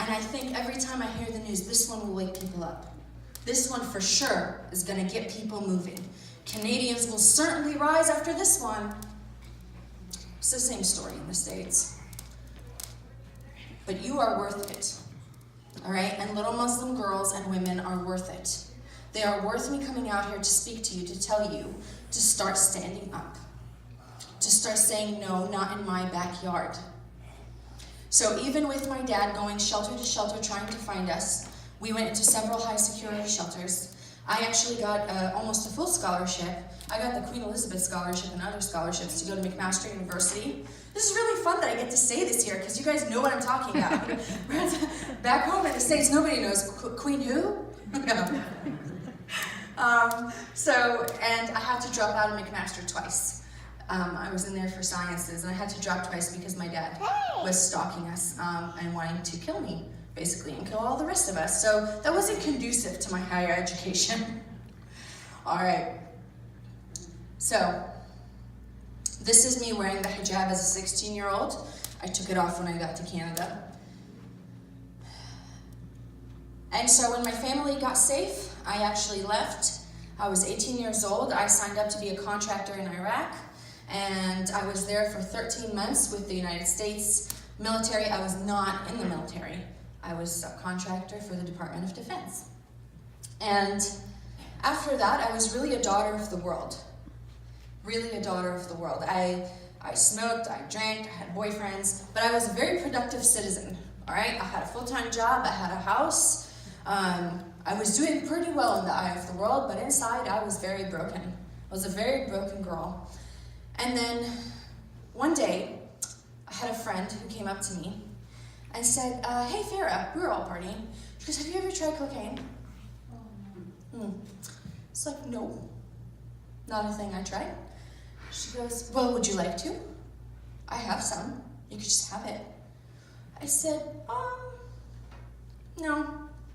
And I think every time I hear the news, this one will wake people up. This one for sure is going to get people moving. Canadians will certainly rise after this one. It's the same story in the States. But you are worth it. All right? And little Muslim girls and women are worth it. They are worth me coming out here to speak to you, to tell you to start standing up. To start saying, no, not in my backyard. So even with my dad going shelter to shelter trying to find us, we went into several high security shelters. I actually got almost a full scholarship. I got the Queen Elizabeth Scholarship and other scholarships to go to McMaster University. This is really fun that I get to say this here because you guys know what I'm talking about. Back home in the States, nobody knows Queen who? No. And I had to drop out of McMaster twice. I was in there for sciences, and I had to drop twice because my dad was stalking us and wanting to kill me, basically, and kill all the rest of us. So that wasn't conducive to my higher education. All right. So this is me wearing the hijab as a 16-year-old. I took it off when I got to Canada. And so when my family got safe, I actually left. I was 18 years old. I signed up to be a contractor in Iraq. And I was there for 13 months with the United States military. I was not in the military. I was a contractor for the Department of Defense. And after that, I was really a daughter of the world. Really a daughter of the world. I smoked, I drank, I had boyfriends, but I was a very productive citizen, all right? I had a full-time job, I had a house. I was doing pretty well in the eye of the world, but inside I was very broken. I was a very broken girl. And then one day, I had a friend who came up to me and said, hey Farrah, we were all partying. She goes, have you ever tried cocaine? It's like, no, not a thing I tried. She goes, well, would you like to? I have some. You could just have it. I said, no.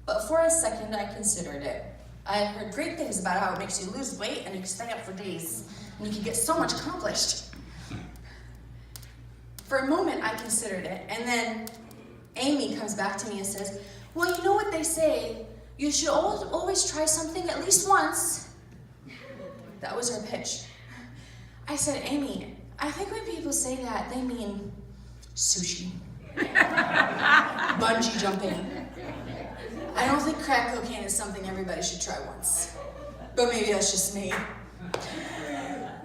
But for a second, I considered it. I had heard great things about how it makes you lose weight and you can stay up for days. And you can get so much accomplished. For a moment, I considered it. And then Amy comes back to me and says, well, you know what they say? You should always try something at least once. That was her pitch. I said, Amy, I think when people say that, they mean sushi, bungee jumping. I don't think crack cocaine is something everybody should try once. But maybe that's just me.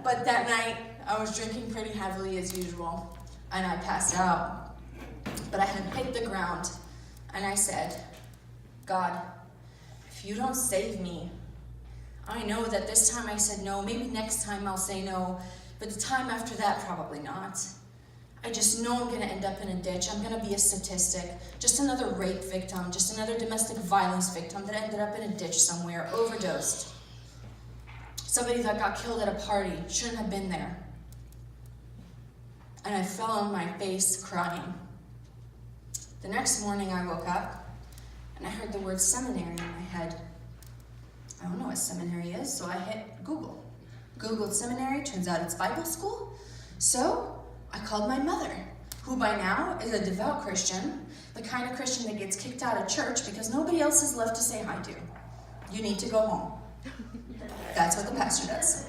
But that night, I was drinking pretty heavily as usual, and I passed out. But I had hit the ground, and I said, God, if you don't save me, I know that this time I said no, maybe next time I'll say no, but the time after that, probably not. I just know I'm gonna end up in a ditch. I'm gonna be a statistic, just another rape victim, just another domestic violence victim that ended up in a ditch somewhere, overdosed. Somebody that got killed at a party, shouldn't have been there. And I fell on my face crying. The next morning I woke up and I heard the word seminary in my head. I don't know what seminary is, so I hit Google. Googled seminary, turns out it's Bible school. So I called my mother, who by now is a devout Christian, the kind of Christian that gets kicked out of church because nobody else is left to say hi to. You need to go home. That's what the pastor does.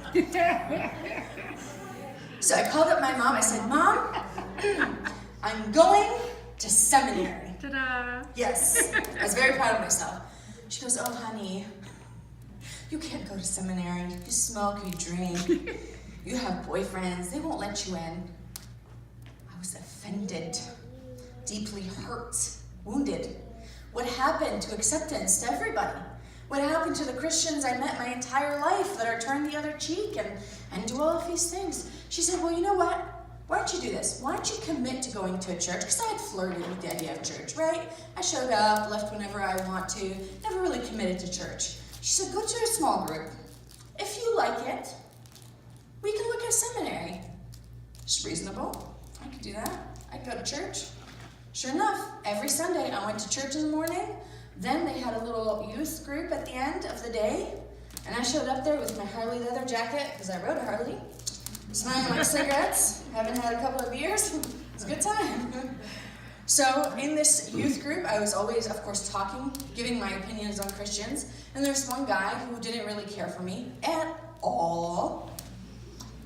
So I called up my mom. I said, Mom, I'm going to seminary. Ta-da! Yes. I was very proud of myself. She goes, oh, honey, you can't go to seminary. You smoke, you drink, you have boyfriends. They won't let you in. I was offended, deeply hurt, wounded. What happened to acceptance to everybody? What happened to the Christians I met my entire life that are turn the other cheek and do all of these things? She said, well, you know what? Why don't you do this? Why don't you commit to going to a church? Because I had flirted with the idea of church, right? I showed up, left whenever I want to, never really committed to church. She said, go to a small group. If you like it, we can look at seminary. It's reasonable. I could do that. I could go to church. Sure enough, every Sunday I went to church in the morning. Then they had a little youth group at the end of the day. And I showed up there with my Harley leather jacket, because I rode a Harley, smelling like cigarettes. Haven't had a couple of beers. It's a good time. So in this youth group, I was always, of course, talking, giving my opinions on Christians, and there's one guy who didn't really care for me at all.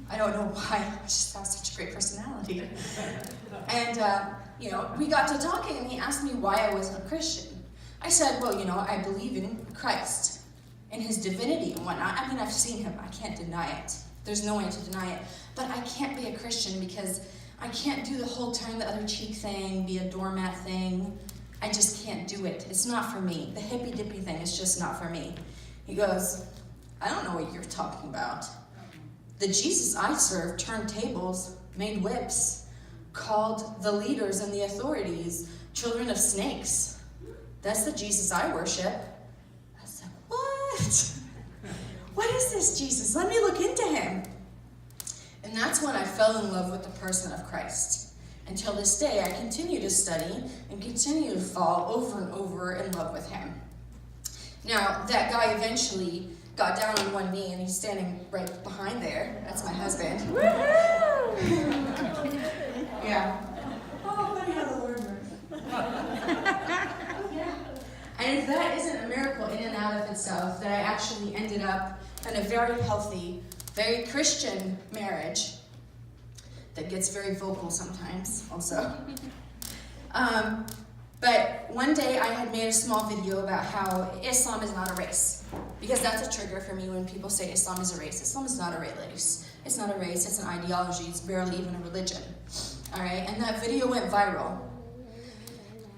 I don't know why, I just have such a great personality. And, we got to talking, and he asked me why I wasn't a Christian. I said, well, I believe in Christ, in his divinity and whatnot. I mean, I've seen him, I can't deny it. There's no way to deny it. But I can't be a Christian because I can't do the whole turn the other cheek thing, be a doormat thing. I just can't do it. It's not for me. The hippy-dippy thing is just not for me. He goes, I don't know what you're talking about. The Jesus I served turned tables, made whips, called the leaders and the authorities children of snakes. That's the Jesus I worship. I was like, what? What is this Jesus? Let me look into him. And that's when I fell in love with the person of Christ. Until this day, I continue to study and continue to fall over and over in love with him. Now, that guy eventually got down on one knee, and he's standing right behind there. That's my husband. Yeah. Oh, funny how the Lord works. Yeah. And if that isn't a miracle in and out of itself, that I actually ended up in a very healthy, very Christian marriage that gets very vocal sometimes also. But one day I had made a small video about how Islam is not a race, because that's a trigger for me when people say Islam is a race. Islam is not a race. It's not a race, it's an ideology, it's barely even a religion. All right, and that video went viral.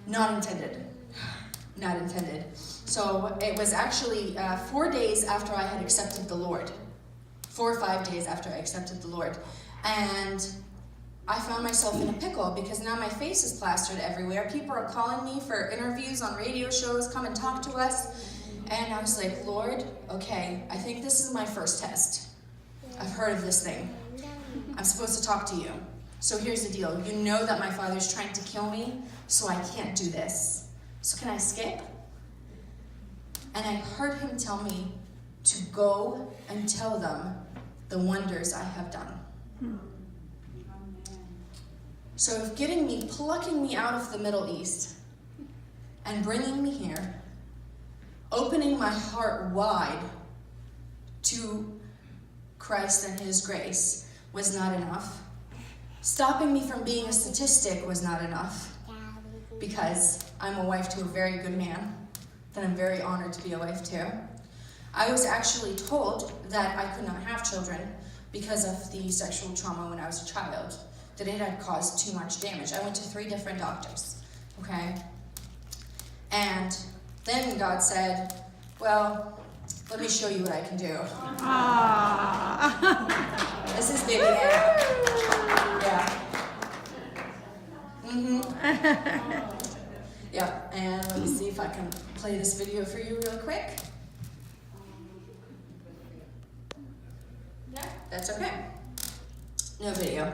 Not intended. Not intended. So it was actually 4 days after I had accepted the Lord. 4 or 5 days after I accepted the Lord. And I found myself in a pickle because now my face is plastered everywhere. People are calling me for interviews on radio shows, come and talk to us. And I was like, Lord, okay, I think this is my first test. I've heard of this thing. I'm supposed to talk to you. So here's the deal. You know that my father's trying to kill me, so I can't do this. So can I skip? And I heard him tell me to go and tell them the wonders I have done. So if plucking me out of the Middle East and bringing me here, opening my heart wide to Christ and his grace was not enough, stopping me from being a statistic was not enough, because I'm a wife to a very good man that I'm very honored to be a wife to. I was actually told that I could not have children because of the sexual trauma when I was a child, that it had caused too much damage. I went to 3 different doctors, okay? And then God said, well, let me show you what I can do. This is baby Anna. Yeah. Yeah, and let me see if I can play this video for you real quick. Yeah, that's okay. No video.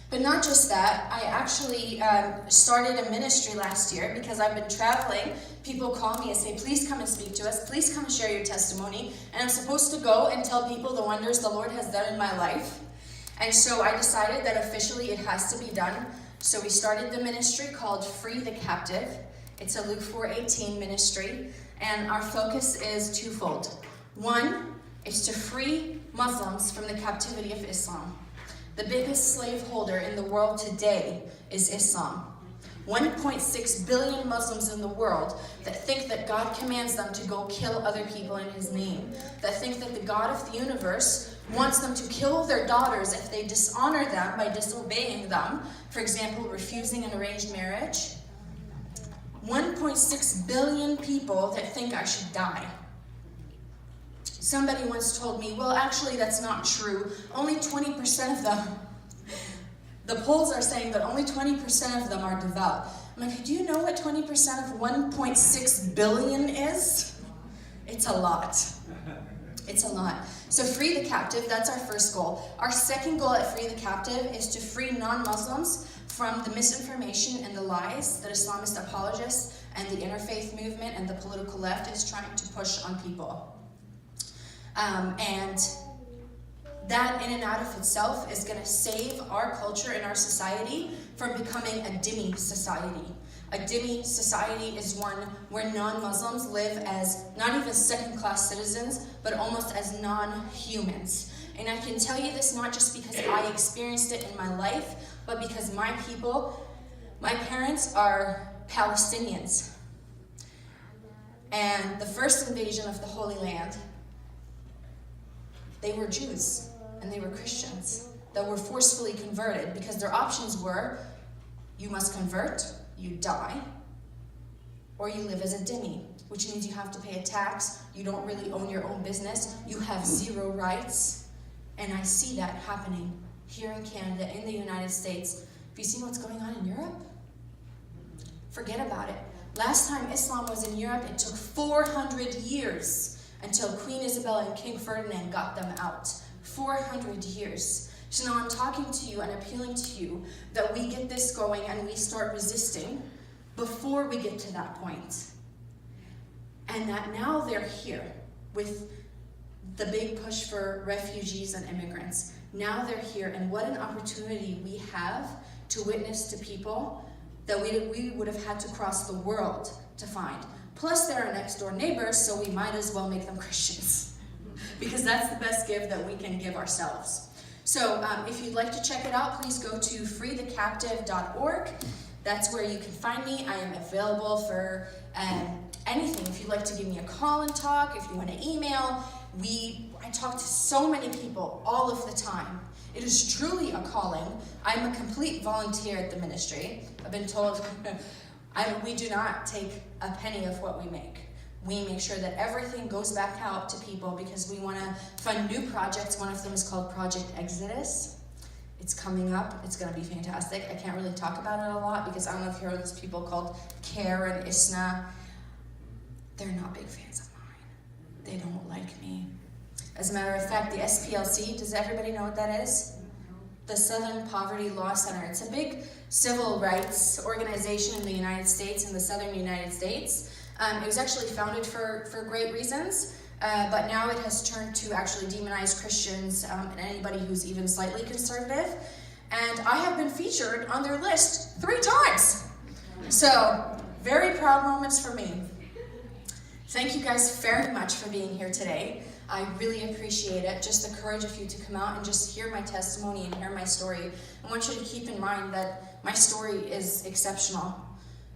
But not just that, I actually started a ministry last year because I've been traveling. People call me and say, please come and speak to us. Please come and share your testimony. And I'm supposed to go and tell people the wonders the Lord has done in my life. And so I decided that officially it has to be done. So we started the ministry called Free the Captive. It's a Luke 4:18 ministry. And our focus is twofold. One is to free Muslims from the captivity of Islam. The biggest slaveholder in the world today is Islam. 1.6 billion Muslims in the world that think that God commands them to go kill other people in his name, that think that the God of the universe wants them to kill their daughters if they dishonor them by disobeying them, for example, refusing an arranged marriage. 1.6 billion people that think I should die. Somebody once told me, well, actually, that's not true. Only 20% of them, the polls are saying that only 20% of them are devout. I'm like, do you know what 20% of 1.6 billion is? It's a lot. It's a lot. So free the captive, that's our first goal. Our second goal at Free the Captive is to free non-Muslims from the misinformation and the lies that Islamist apologists and the interfaith movement and the political left is trying to push on people. And that in and out of itself is going to save our culture and our society from becoming a dhimmi society. A dhimmi society is one where non-Muslims live as not even second-class citizens, but almost as non-humans. And I can tell you this not just because I experienced it in my life, but because my parents are Palestinians. And the first invasion of the Holy Land, they were Jews and they were Christians that were forcefully converted because their options were, you must convert, you die, or you live as a dhimmi, which means you have to pay a tax, you don't really own your own business, you have zero rights. And I see that happening here in Canada, in the United States. Have you seen what's going on in Europe? Forget about it. Last time Islam was in Europe, it took 400 years until Queen Isabella and King Ferdinand got them out. 400 years. So now I'm talking to you and appealing to you that we get this going and we start resisting before we get to that point. And that now they're here with the big push for refugees and immigrants. Now they're here, and what an opportunity we have to witness to people that we would have had to cross the world to find. Plus, they're our next door neighbors, so we might as well make them Christians, because that's the best gift that we can give ourselves. So if you'd like to check it out, please go to freethecaptive.org. That's where you can find me. I am available for anything. If you'd like to give me a call and talk, if you want to email, I talk to so many people all of the time. It is truly a calling. I'm a complete volunteer at the ministry. I've been told we do not take a penny of what we make. We make sure that everything goes back out to people because we want to fund new projects. One of them is called Project Exodus. It's coming up. It's going to be fantastic. I can't really talk about it a lot because I don't know if you heard of those people called Care and Isna. They're not big fans of mine. They don't like me. As a matter of fact, the SPLC, does everybody know what that is? The Southern Poverty Law Center. It's a big civil rights organization in the United States, in the southern United States. It was actually founded for great reasons, but now it has turned to actually demonize Christians and anybody who's even slightly conservative. And I have been featured on their list 3 times. So, very proud moments for me. Thank you guys very much for being here today. I really appreciate it. Just the courage of you to come out and just hear my testimony and hear my story. I want you to keep in mind that my story is exceptional.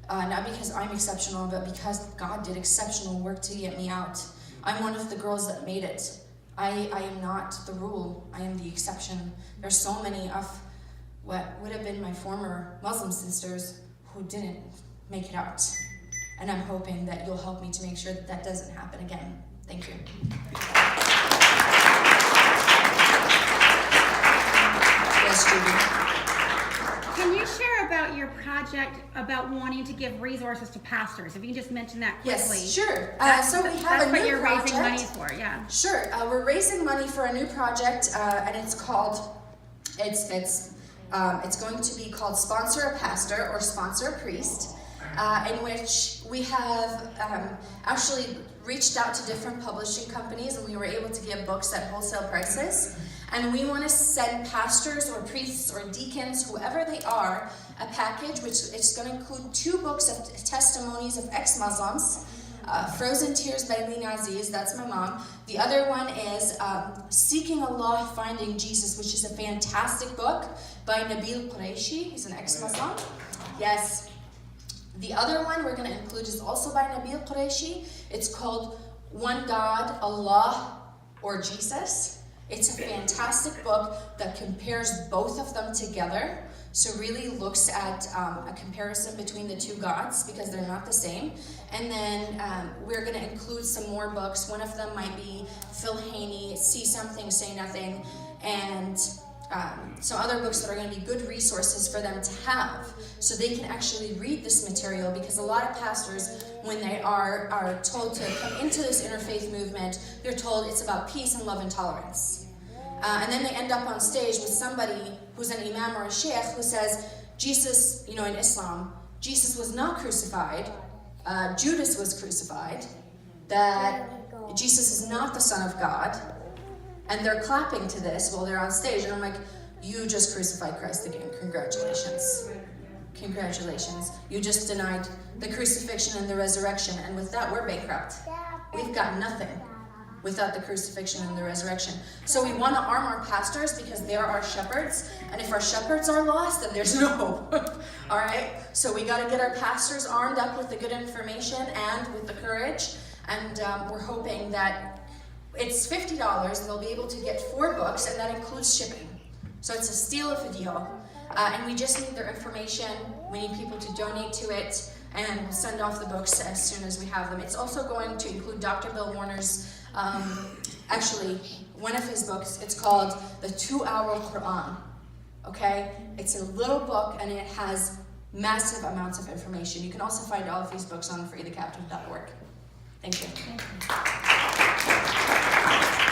Not because I'm exceptional, but because God did exceptional work to get me out. I'm one of the girls that made it. I am not the rule. I am the exception. There's so many of what would have been my former Muslim sisters who didn't make it out. And I'm hoping that you'll help me to make sure that that doesn't happen again. Thank you. Yes, Judy. Can you share about your project about wanting to give resources to pastors? If you can just mention that quickly. Yes, sure. So we have a new project. That's what you're raising money for, yeah. Sure. We're raising money for a new project, and it's called. It's going to be called Sponsor a Pastor or Sponsor a Priest, in which we have actually reached out to different publishing companies, and we were able to get books at wholesale prices. And we want to send pastors or priests or deacons, whoever they are, a package which is going to include 2 books of testimonies of ex-Muslims. Frozen Tears by Lina Aziz, that's my mom. The other one is Seeking Allah, Finding Jesus, which is a fantastic book by Nabil Qureshi. He's an ex-Muslim. Yes. The other one we're going to include is also by Nabil Qureshi. It's called One God, Allah, or Jesus. It's a fantastic book that compares both of them together. So really looks at a comparison between the 2 gods because they're not the same. And then we're going to include some more books. One of them might be Phil Haney, See Something, Say Nothing, and some other books that are going to be good resources for them to have so they can actually read this material, because a lot of pastors, when they are told to come into this interfaith movement, they're told it's about peace and love and tolerance. And then they end up on stage with somebody who's an imam or a sheikh who says, Jesus, in Islam, Jesus was not crucified, Judas was crucified, that Jesus is not the Son of God, and they're clapping to this while they're on stage, and I'm like, you just crucified Christ again, congratulations. Congratulations. You just denied the crucifixion and the resurrection, and with that, we're bankrupt. We've got nothing without the crucifixion and the resurrection. So we want to arm our pastors because they're our shepherds, and if our shepherds are lost, then there's no hope. All right? So we got to get our pastors armed up with the good information and with the courage, and we're hoping that it's $50, and they'll be able to get 4 books, and that includes shipping. So it's a steal of a deal. And we just need their information. We need people to donate to it, and we'll send off the books as soon as we have them. It's also going to include Dr. Bill Warner's, actually, one of his books. It's called The 2-Hour Quran. Okay? It's a little book, and it has massive amounts of information. You can also find all of these books on freethecaptive.org. Thank you. Thank you.